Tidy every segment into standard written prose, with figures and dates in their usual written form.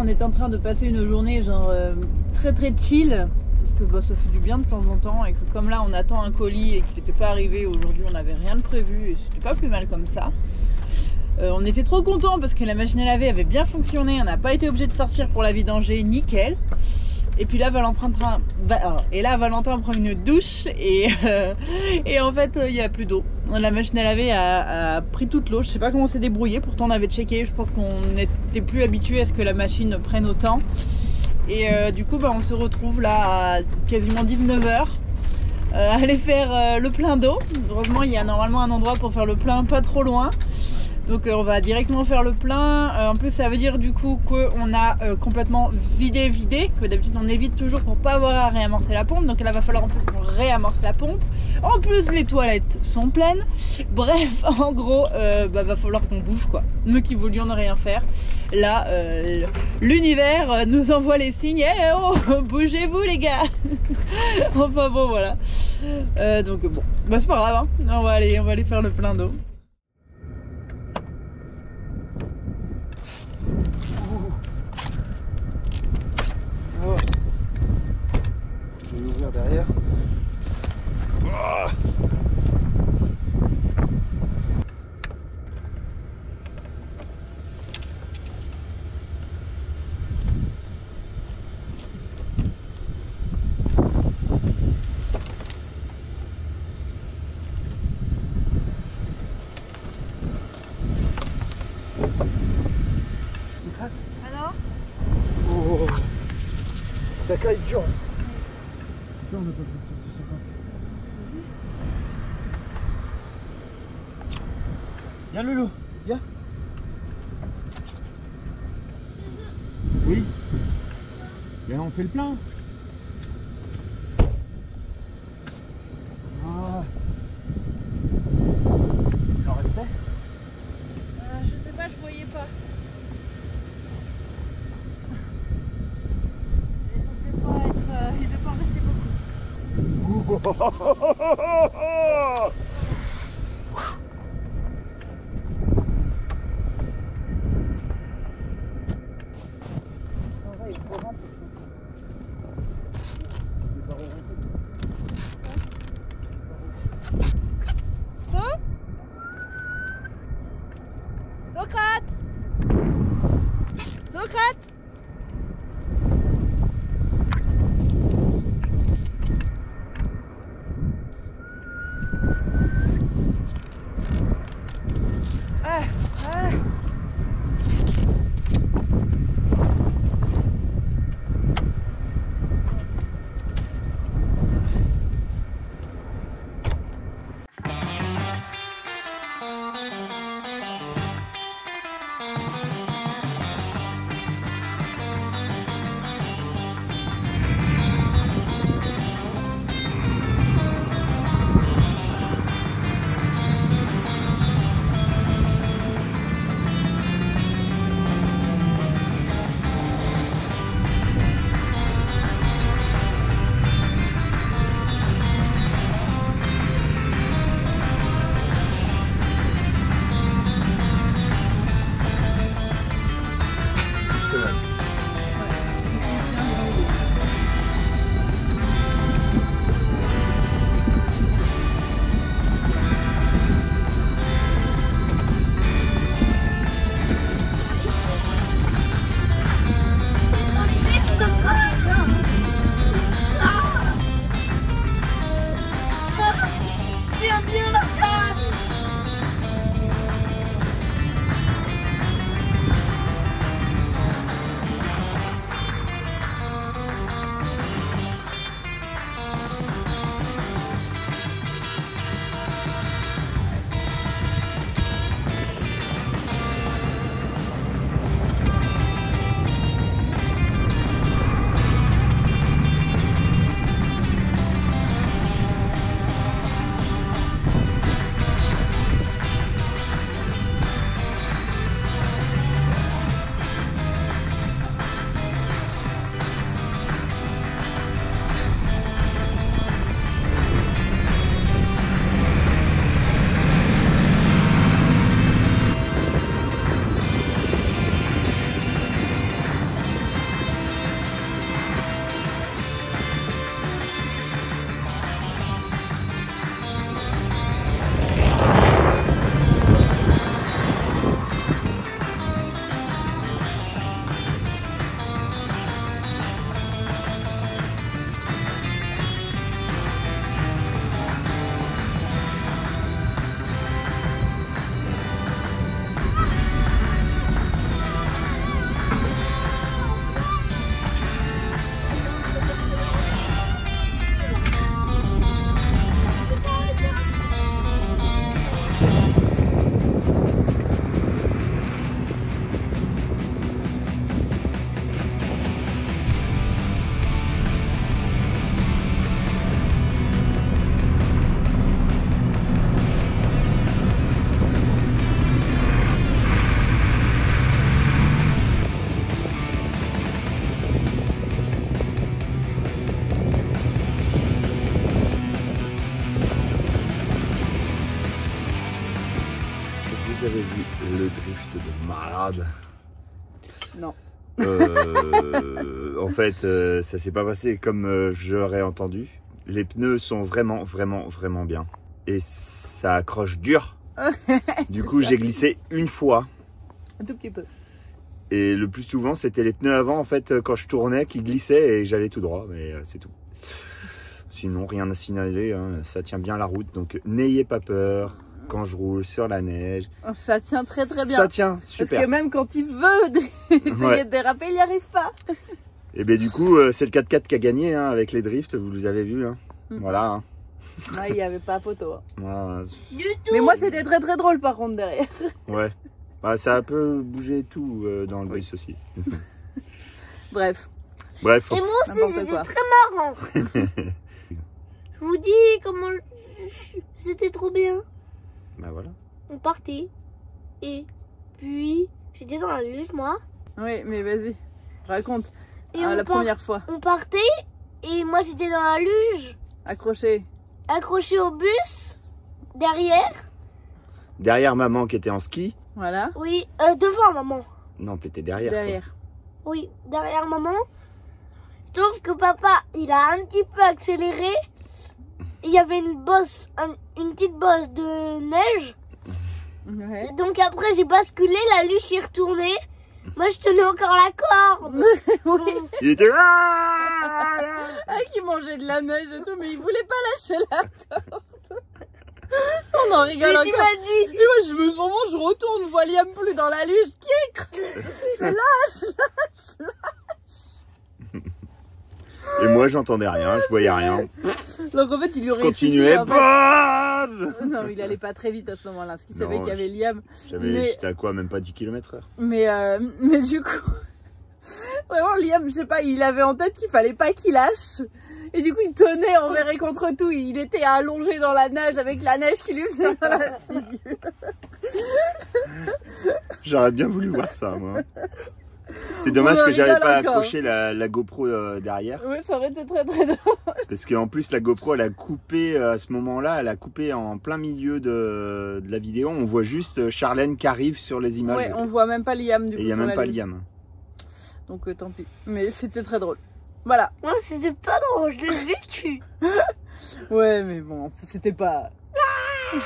on est en train de passer une journée genre très chill. Parce que bah, ça fait du bien de temps en temps et que comme là on attend un colis et qu'il n'était pas arrivé aujourd'hui, on n'avait rien de prévu et c'était pas plus mal comme ça. On était trop contents parce que la machine à laver avait bien fonctionné, on n'a pas été obligé de sortir pour la vidanger, nickel. Et puis là Valentin prend une douche et en fait il n'y a plus d'eau. La machine à laver a pris toute l'eau, je sais pas comment c'est débrouillé, pourtant on avait checké, je pense qu'on n'était plus habitué à ce que la machine prenne autant. Et du coup bah, on se retrouve là à quasiment 19h à aller faire le plein d'eau. Heureusement il y a normalement un endroit pour faire le plein pas trop loin. Donc on va directement faire le plein. En plus ça veut dire du coup qu'on a complètement vidé, que d'habitude on évite toujours pour pas avoir à réamorcer la pompe. Donc là va falloir en plus qu'on réamorce la pompe. En plus les toilettes sont pleines. Bref, en gros va falloir qu'on bouge quoi. Nous qui voulions ne rien faire. Là l'univers nous envoie les signes. Eh oh, bougez-vous les gars. Enfin bon voilà. Donc bon, bah c'est pas grave hein. On va aller faire le plein d'eau. Je vais ouvrir derrière. C'est 4. Alors Oh, la caille dure. Putain, on n'a pas fait ça, Viens Loulou, viens. Oui. Là on fait le plein. Ah. Il en restait? je sais pas, je voyais pas. Il devait pas en rester beaucoup. Socrate! avez vu le drift de malade? Non. En fait, ça s'est pas passé comme j'aurais entendu. Les pneus sont vraiment bien. Et ça accroche dur. Du coup, j'ai glissé une fois. Un tout petit peu. Et le plus souvent, c'était les pneus avant, en fait, quand je tournais, qui glissaient et j'allais tout droit. Mais c'est tout. Sinon, rien à signaler. Hein. Ça tient bien la route. Donc, n'ayez pas peur quand je roule sur la neige. Ça tient très bien. Ça tient, super. Parce que même quand il veut essayer de déraper, il n'y arrive pas. Et bien du coup, c'est le 4x4 qui a gagné hein, avec les drifts, vous les avez vus. Hein. Voilà. Hein. Ouais, il n'y avait pas photo. Hein. Voilà. Du tout. Mais moi, c'était très drôle par contre derrière. Ouais. Bah, ça a un peu bougé tout dans le bus aussi. Bref. Bref. Et moi aussi, N'importe c'était quoi. très marrant. Je vous dis comment c'était trop bien. Bah voilà. On partait et puis j'étais dans la luge moi. Oui, mais vas-y, raconte. Et La première fois, on partait et moi j'étais dans la luge, accroché. accrochée au bus derrière. Derrière maman qui était en ski. Voilà. Oui, devant maman. Non, t'étais derrière. toi. Derrière. Oui, derrière maman. Sauf que papa, il a un petit peu accéléré. Il y avait une bosse, une petite bosse de neige. Ouais. Et donc après j'ai basculé, la luge est retournée. Moi je tenais encore la corde. Oui. Il était. Ah, qui mangeait de la neige et tout, mais il voulait pas lâcher la corde. On en rigole Mais tu encore. m'as dit. Et moi, je retourne, je vois Liam plus dans la luge. Qui est Je fais lâche. Et moi, j'entendais rien, je voyais rien. Donc en fait, il lui Je aurait continuais. suffi, en fait. Bam Non, il allait pas très vite à ce moment-là, parce qu'il Non, savait qu'il y avait Liam. J'étais à quoi, même pas 10 km/h. Mais du coup, vraiment Liam, je sais pas, il avait en tête qu'il fallait pas qu'il lâche. Et du coup, il tenait envers et contre tout. Il était allongé dans la neige avec la neige qui lui venait dans la figure. J'aurais bien voulu voir ça, moi. C'est dommage On en que j'avais rigole pas encore. accroché la GoPro derrière. Oui, ça aurait été très drôle. Parce qu'en plus, la GoPro, elle a coupé à ce moment-là, elle a coupé en plein milieu de la vidéo. On voit juste Charlène qui arrive sur les images. Ouais, on voit même pas Liam du coup. Et il n'y a sur même la pas luge. Liam. Donc tant pis. Mais c'était très drôle. Voilà. Moi c'était pas drôle, je l'ai vécu. Ouais, mais bon, c'était pas.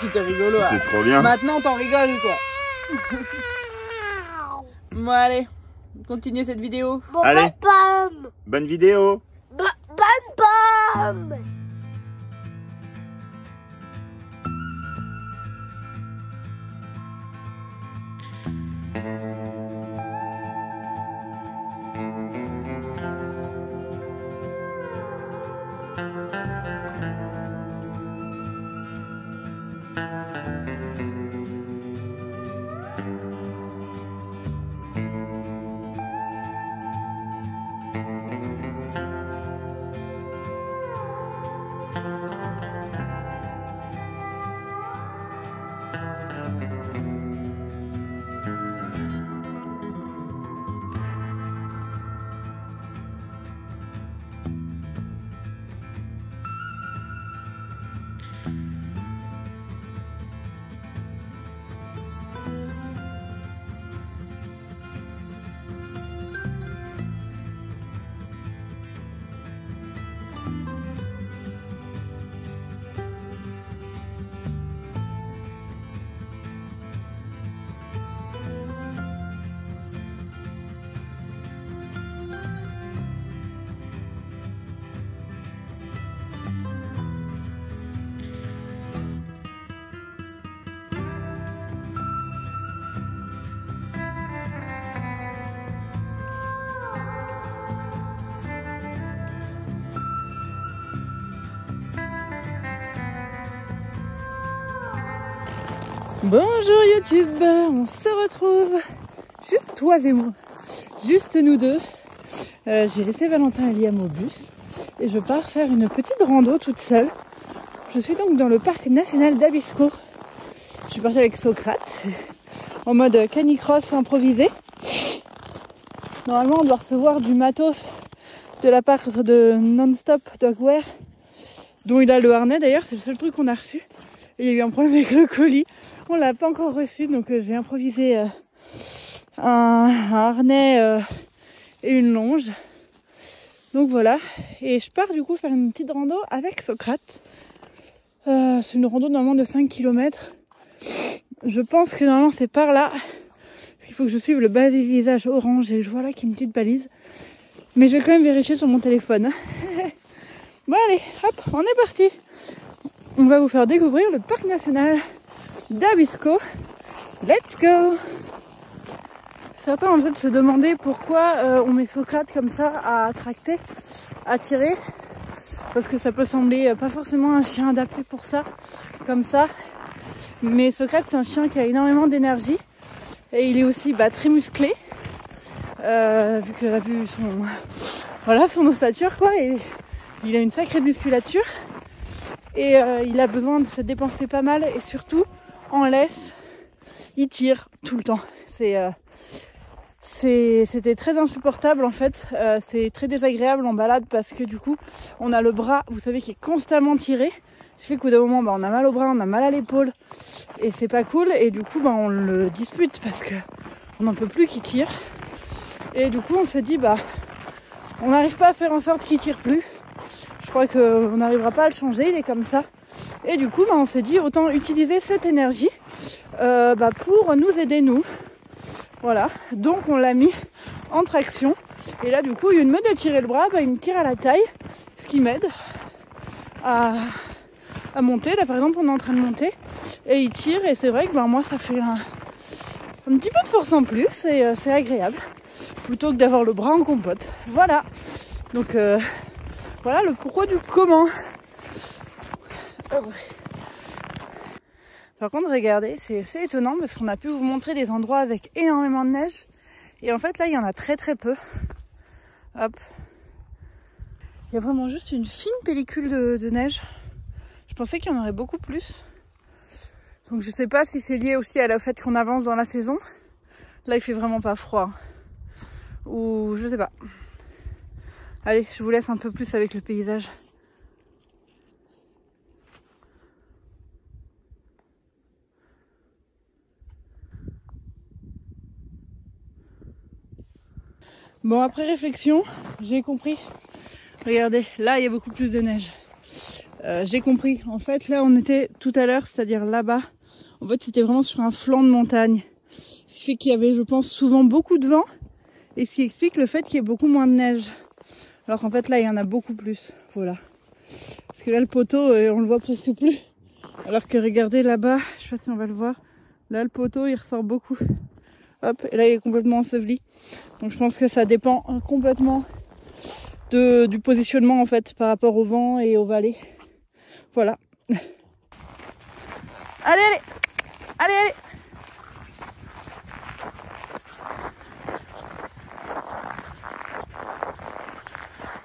C'était rigolo. C'était hein. trop bien. Maintenant, t'en rigoles quoi. Bon, allez, continuez cette vidéo. Bon, Allez. bam Bonne vidéo. bam bam. Bonjour YouTube, on se retrouve, juste toi et moi, juste nous deux. J'ai laissé Valentin et Liam au bus et je pars faire une petite rando toute seule. Je suis donc dans le parc national d'Abisko. Je suis partie avec Socrate, en mode canicross improvisé. Normalement on doit recevoir du matos de la part de Non-Stop Dogwear, dont il a le harnais d'ailleurs, c'est le seul truc qu'on a reçu. Et il y a eu un problème avec le colis. On l'a pas encore reçu, donc j'ai improvisé un harnais et une longe. Donc voilà, et je pars du coup faire une petite rando avec Socrate. C'est une rando normalement de 5 km. Je pense que normalement c'est par là. Parce qu'il faut que je suive le balisage orange et je vois là qu'il y a une petite balise. Mais je vais quand même vérifier sur mon téléphone. Bon allez, hop, on est parti. On va vous faire découvrir le parc national d'Abisko. Let's go! Certains ont peut-être se demander pourquoi on met Socrate comme ça à tracter, à tirer. Parce que ça peut sembler pas forcément un chien adapté pour ça, comme ça. Mais Socrate, c'est un chien qui a énormément d'énergie. Et il est aussi très musclé. Vu son ossature, quoi. Et il a une sacrée musculature. Et il a besoin de se dépenser pas mal. Et surtout, en laisse, il tire tout le temps. C'était très insupportable en fait, c'est très désagréable en balade parce que du coup on a le bras, vous savez, qui est constamment tiré, ce qui fait qu'au bout d'un moment on a mal au bras, on a mal à l'épaule et c'est pas cool et du coup on le dispute parce que on n'en peut plus qu'il tire et du coup on s'est dit on n'arrive pas à faire en sorte qu'il tire plus, je crois qu'on n'arrivera pas à le changer, il est comme ça et du coup on s'est dit autant utiliser cette énergie pour nous aider nous. Voilà, donc on l'a mis en traction. Et là du coup, il me de tirer le bras, il me tire à la taille, ce qui m'aide à monter. Là par exemple, on est en train de monter et il tire et c'est vrai que moi ça fait un petit peu de force en plus et c'est agréable. Plutôt que d'avoir le bras en compote. Voilà, donc voilà le pourquoi du comment. Par contre, regardez, c'est assez étonnant parce qu'on a pu vous montrer des endroits avec énormément de neige. Et en fait, là, il y en a très très peu. Hop. Il y a vraiment juste une fine pellicule de neige. Je pensais qu'il y en aurait beaucoup plus. Donc je sais pas si c'est lié aussi à la fait qu'on avance dans la saison. Là, il fait vraiment pas froid. Ou je sais pas. Allez, je vous laisse un peu plus avec le paysage. Bon, après réflexion, j'ai compris. Regardez, là il y a beaucoup plus de neige. J'ai compris. En fait, là on était tout à l'heure, c'est-à-dire là-bas. En fait, c'était vraiment sur un flanc de montagne. Ce qui fait qu'il y avait, je pense, souvent beaucoup de vent. Et ce qui explique le fait qu'il y ait beaucoup moins de neige. Alors qu'en fait, là, il y en a beaucoup plus. Voilà. Parce que là, le poteau, on le voit presque plus. Alors que regardez là-bas, je sais pas si on va le voir. Là, le poteau, il ressort beaucoup. Hop, et là il est complètement enseveli. Donc je pense que ça dépend complètement du positionnement en fait par rapport au vent et aux vallées. Voilà. Allez, allez, allez, allez.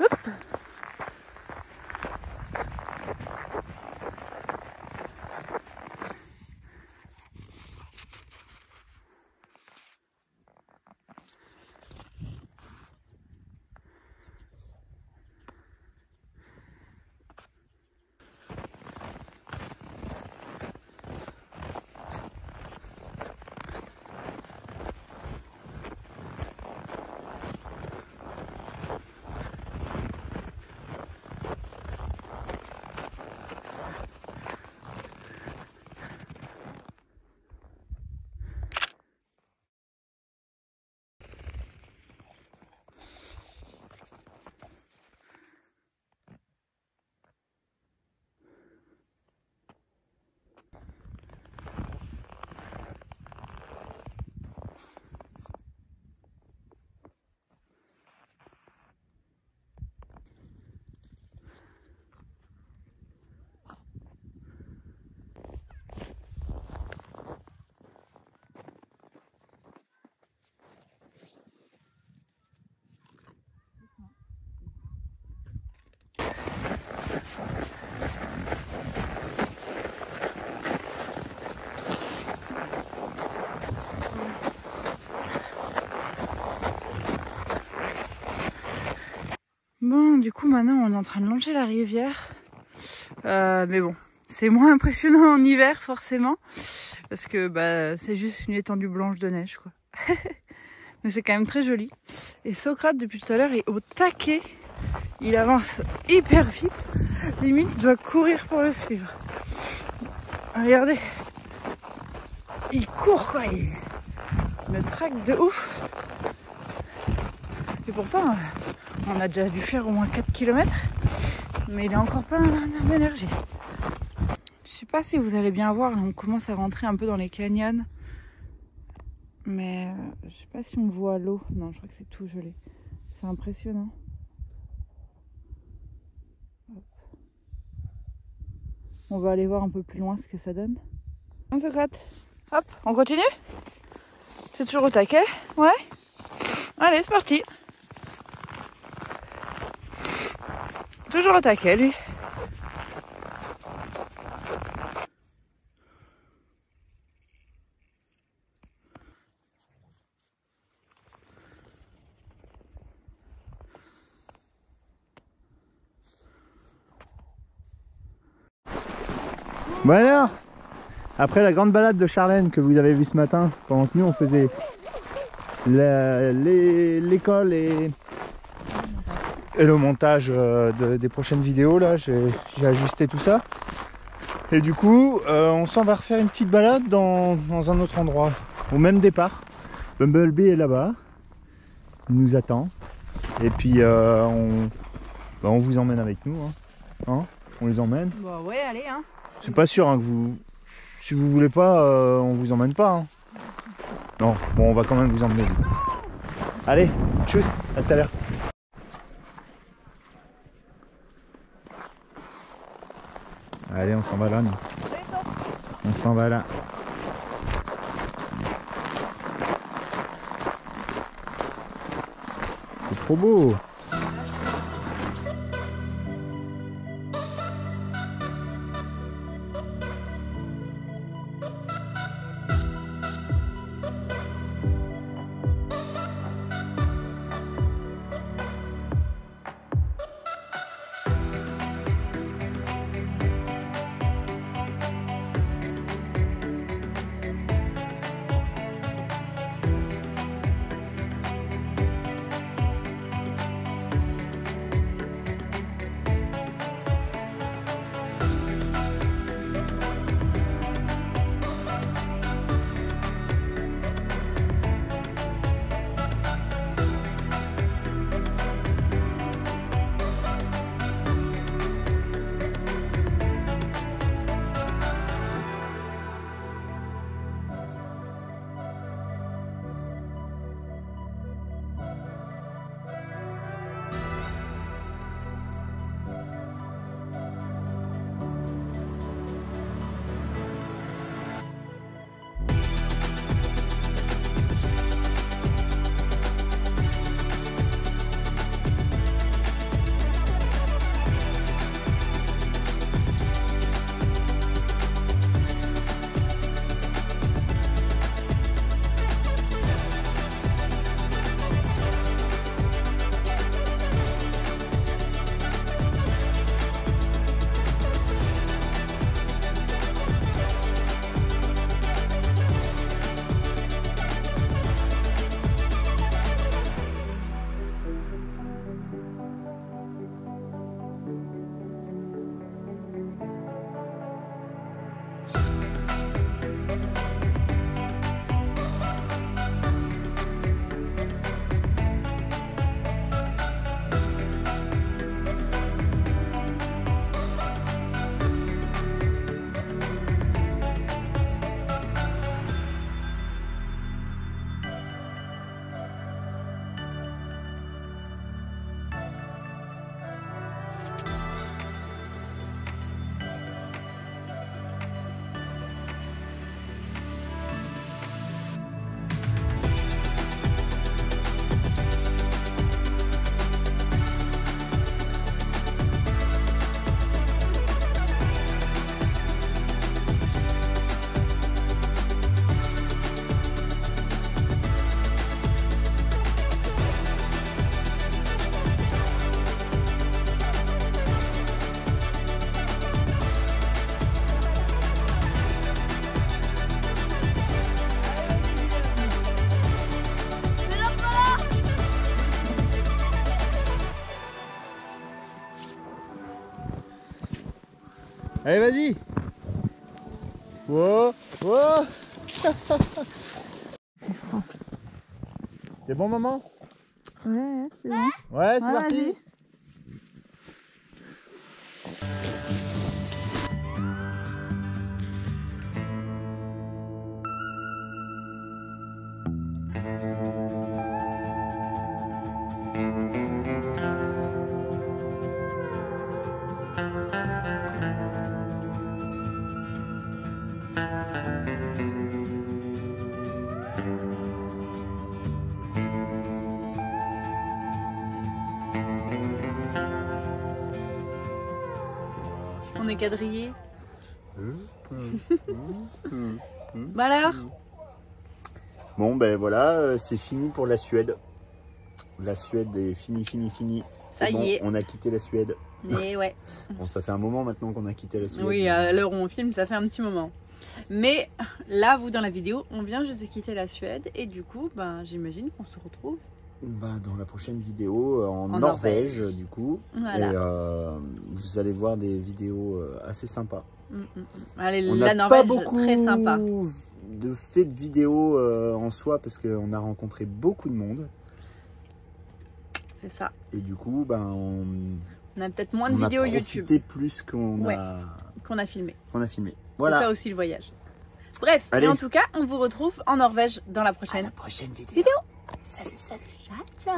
Hop. Bon, du coup maintenant on est en train de longer la rivière, mais bon, c'est moins impressionnant en hiver forcément, parce que bah, c'est juste une étendue blanche de neige quoi. Mais c'est quand même très joli. Et Socrate depuis tout à l'heure est au taquet. Il avance hyper vite. Limite, je dois courir pour le suivre. Regardez. Il court quoi. Il me traque de ouf. Et pourtant, on a déjà dû faire au moins 4 km. Mais il est encore pas en énergie. Je sais pas si vous allez bien voir. On commence à rentrer un peu dans les canyons. Mais je sais pas si on voit l'eau. Non, je crois que c'est tout gelé. C'est impressionnant. Hop. On va aller voir un peu plus loin ce que ça donne. On se gratte. Hop, on continue? C'est toujours au taquet? Ouais? Allez, c'est parti. Toujours au taquet, lui. Bon alors, après la grande balade de Charlène que vous avez vue ce matin, pendant que nous on faisait l'école et le montage des prochaines vidéos, là j'ai ajusté tout ça. Et du coup, on s'en va refaire une petite balade dans un autre endroit, au même départ. Bumblebee est là-bas, il nous attend. Et puis on vous emmène avec nous, hein. On les emmène. Bah ouais, allez hein. C'est pas sûr hein, que vous... Si vous voulez pas, on vous emmène pas. Hein. Non, bon, on va quand même vous emmener du coup. Allez, tchuss, à tout à l'heure. Allez, on s'en va là, nous. On s'en va là. C'est trop beau. Allez, vas-y. Wow, wow. C'est bon, maman? Ouais, c'est bon. Ouais, c'est Ouais, parti. vas-y. On est quadrillé. Bah alors? Bon, ben voilà, c'est fini pour la Suède. La Suède est fini. Ça C'est bon, y est. on a quitté la Suède. Et ouais. Bon, ça fait un moment maintenant qu'on a quitté la Suède. Oui, à l'heure où on filme, ça fait un petit moment. Mais là, vous, dans la vidéo, on vient juste de quitter la Suède. Et du coup, ben, j'imagine qu'on se retrouve. Bah, dans la prochaine vidéo en Norvège. Norvège, du coup. Voilà. Et vous allez voir des vidéos assez sympas. Allez, On la n'a pas Norvège, beaucoup très sympa. de faits de vidéos en soi parce qu'on a rencontré beaucoup de monde. C'est ça. Et du coup, ben, On a peut-être moins de on a vidéos profité YouTube plus qu'on Ouais. a filmé. filmé. C'est Voilà. ça aussi le voyage. Bref, Allez. et en tout cas, on vous retrouve en Norvège dans la À prochaine la prochaine vidéo. vidéo. Salut. Ciao, ciao.